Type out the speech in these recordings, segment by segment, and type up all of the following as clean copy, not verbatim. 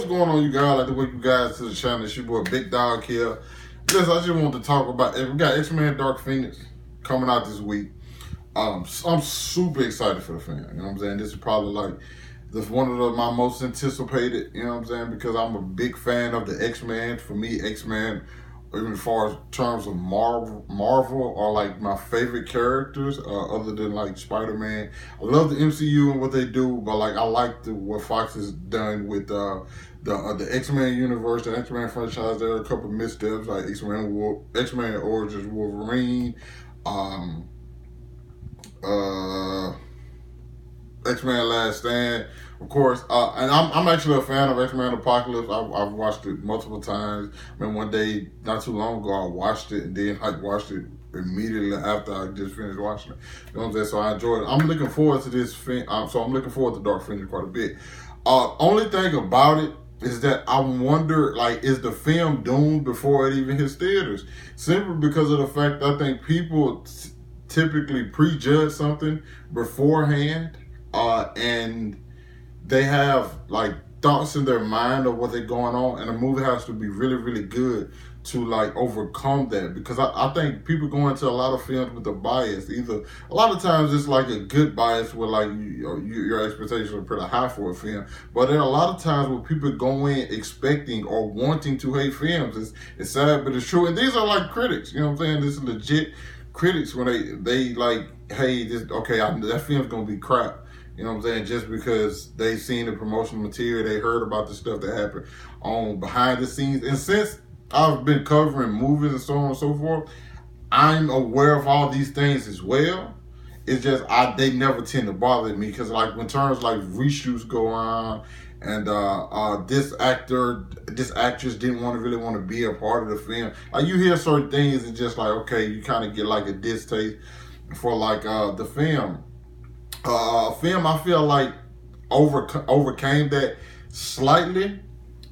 going on, you guys? Like the way you guys to the channel. It's your boy Big Dog here. Just, I just want to talk about it. We got X-Men Dark Phoenix coming out this week. I'm super excited for the film. You know what I'm saying? This is probably like one of my most anticipated. You know what I'm saying? Because I'm a big fan of the X-Men. For me, X-Men, even as far as terms of Marvel are like my favorite characters, other than like Spider-Man. I love the MCU and what they do, but like I like what Fox has done with the X-Men universe, the X-Men franchise. There are a couple of missteps like X-Men Origins Wolverine, X-Men Last Stand, of course, and I'm actually a fan of X-Men Apocalypse. I've watched it multiple times. I mean, one day not too long ago, I watched it and then I watched it immediately after I just finished watching it. You know what I'm saying? So I enjoyed it. I'm looking forward to this film. So I'm looking forward to Dark Phoenix quite a bit. Only thing about it is that I wonder, like, is the film doomed before it even hits theaters? Simply because of the fact I think people typically prejudge something beforehand, and they have like thoughts in their mind of what they're going on, and the movie has to be really, really good to like overcome that. Because I think people go into a lot of films with a bias. Either a lot of times it's like a good bias where like your expectations are pretty high for a film, but there are a lot of times where people go in expecting or wanting to hate films. It's sad, but it's true. And these are like critics. You know what I'm saying? This is legit critics when they like, hey, that film's gonna be crap. You know what I'm saying? Just because they seen the promotional material, they heard about the stuff that happened on behind the scenes. And since I've been covering movies and so on and so forth, I'm aware of all these things as well. It's just they never tend to bother me, because like when terms like reshoots go on and this actress didn't really want to be a part of the film. Like you hear certain things and just like, okay, you kind of get like a distaste for like the film. I feel like overcame that slightly,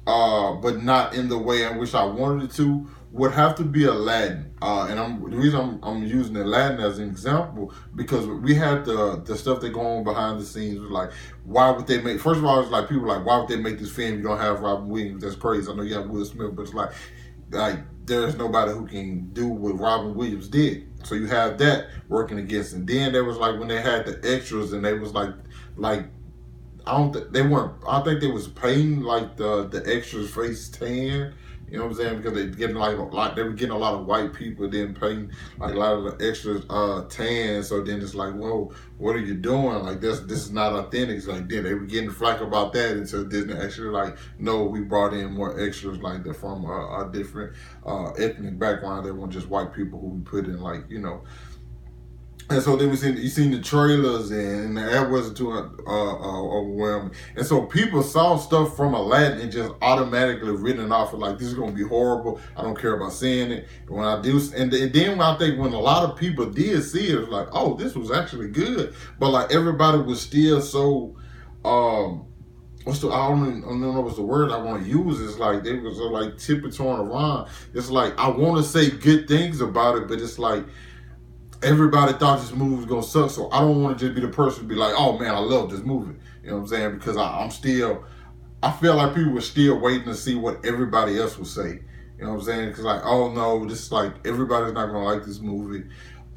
but not in the way in which I wanted it to. Would have to be Aladdin, and the reason I'm using Aladdin as an example, because we had the stuff that go on behind the scenes. Was like, why would they make? First of all, it's like people were like, why would they make this film? You don't have Robin Williams. That's crazy. I know you have Will Smith, but it's like there's nobody who can do what Robin Williams did. So you have that working against it. And then there was like when they had the extras and they was like I think they was painting like the extras face tan. You know what I'm saying? Because they were getting a lot of white people then painting like a lot of the extras tan. So then it's like, whoa, what are you doing? Like this is not authentic. So like then they were getting flack about that until Disney actually like, no, we brought in more extras like they're from a different ethnic background. They weren't just white people who we put in, like, you know. And so then you seen the trailers, and that wasn't too overwhelming. And so people saw stuff from Aladdin and just automatically written off of like, this is gonna be horrible. I don't care about seeing it. And when I do, and then I think when a lot of people did see it, it was like, oh, this was actually good. But like everybody was still so I don't know what's the word I want to use. It's like they was like tiptoeing around. It's like I want to say good things about it, but it's like everybody thought this movie was gonna suck, so I don't want to just be the person to be like, oh man, I love this movie. You know what I'm saying? Because I feel like people were still waiting to see what everybody else would say. You know what I'm saying? Because like, oh no, this is like, everybody's not gonna like this movie.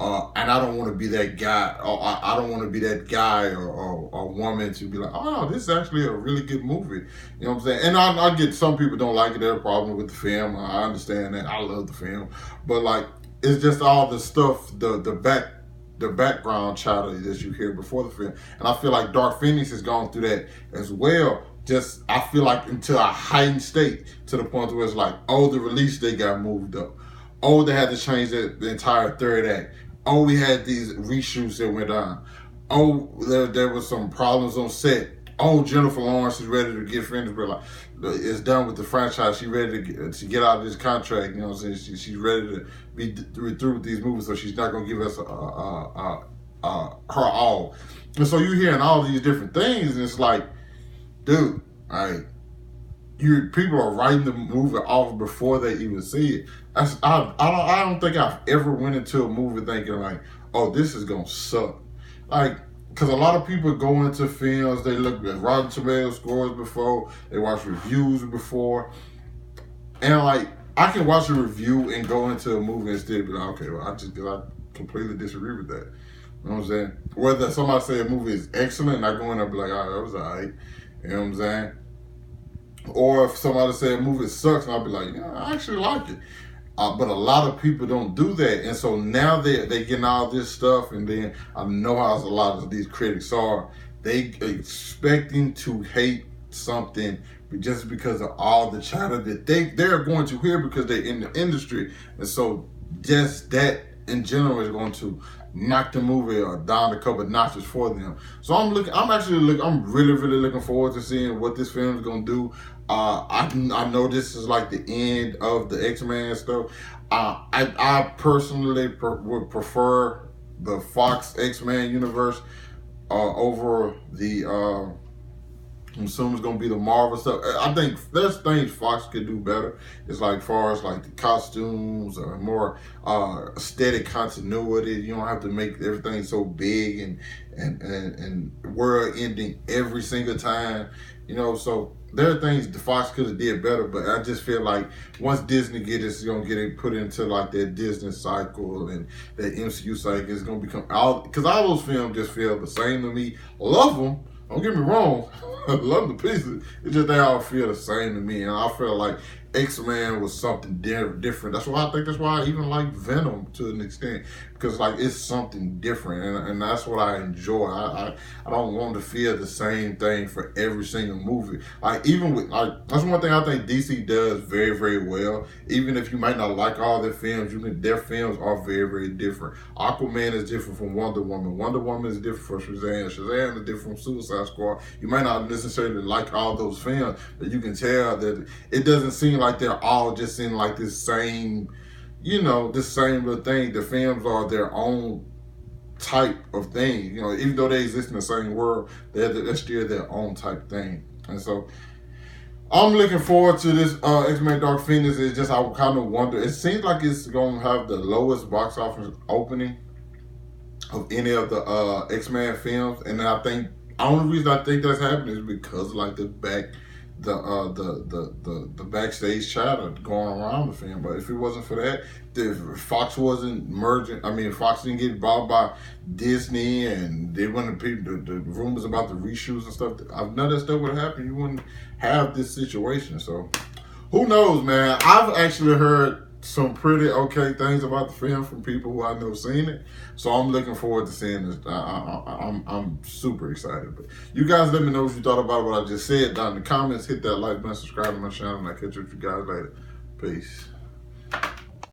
And I don't want to be that guy, or I don't want to be that guy or woman to be like, oh, this is actually a really good movie. You know what I'm saying? And I get some people don't like it, they have a problem with the film. I understand that. I love the film. But like, it's just all the stuff, the background chatter that you hear before the film. And I feel like Dark Phoenix has gone through that as well. Just, I feel like into a heightened state, to the point where it's like, oh, the release date got moved up. Oh, they had to change the entire third act. Oh, we had these reshoots that went on. Oh, there was some problems on set. Oh, Jennifer Lawrence is ready to get finished, but like, it's done with the franchise. She's ready to get out of this contract. You know what I'm saying? She's ready to be through with these movies, so she's not gonna give us her all. And so you're hearing all these different things, and it's like, dude, people are writing the movie off before they even see it. I don't think I've ever went into a movie thinking like, oh, this is gonna suck. Like, because a lot of people go into films, they look at Rotten Tomatoes scores before, they watch reviews before, and like I can watch a review and go into a movie and still be like, okay, well, I completely disagree with that. You know what I'm saying? Whether somebody say a movie is excellent, I go in there and be like, all right, that was all right. You know what I'm saying? Or if somebody say a movie sucks, and I'll be like, yeah, I actually like it. But a lot of people don't do that. And so now they getting all this stuff, and then I know how a lot of these critics are. They expecting to hate something just because of all the chatter that they're going to hear because they're in the industry. And so just that in general is going to knock the movie down a couple of notches for them. So I'm really looking forward to seeing what this film is gonna do. I know this is like the end of the X-Men stuff. I personally would prefer the Fox X-Men universe over the I'm assuming it's gonna be the Marvel stuff. I think there's things Fox could do better. It's like far as like the costumes or more aesthetic continuity. You don't have to make everything so big and world ending every single time. You know, so there are things the Fox could have did better, but I just feel like once Disney it's gonna get it put into like their Disney cycle and that MCU cycle, it's gonna become because all those films just feel the same to me. Love them. Don't get me wrong, I love the pieces. It's just they all feel the same to me, and I feel like X-Men was something different. That's why I even like Venom to an extent, because like it's something different, and that's what I enjoy. I don't want to feel the same thing for every single movie. Like even with that's one thing I think DC does very, very well. Even if you might not like all their films, their films are very, very different. Aquaman is different from Wonder Woman. Wonder Woman is different from Shazam. Shazam is different from Suicide Squad. You might not necessarily like all those films, but you can tell that it doesn't seem like they're all just in like this same, this same little thing. The films are their own type of thing. Even though they exist in the same world, they're still their own type thing. And so I'm looking forward to this X-Men Dark Phoenix. It's just I kind of wonder. It seems like it's going to have the lowest box office opening of any of the X-Men films, and I think the only reason I think that's happening is because like the backstage chatter going around the film. But if it wasn't for that, if Fox wasn't merging, Fox didn't get bought by Disney, and they wouldn't the rumors about the reshoots and stuff. None of that stuff would have happened. You wouldn't have this situation. So who knows, man? I've actually heard some pretty okay things about the film from people who I know seen it, so I'm looking forward to seeing this. I'm super excited. But you guys, let me know what you thought about what I just said down in the comments. Hit that like button, subscribe to my channel, and I'll catch you with you guys later. Peace.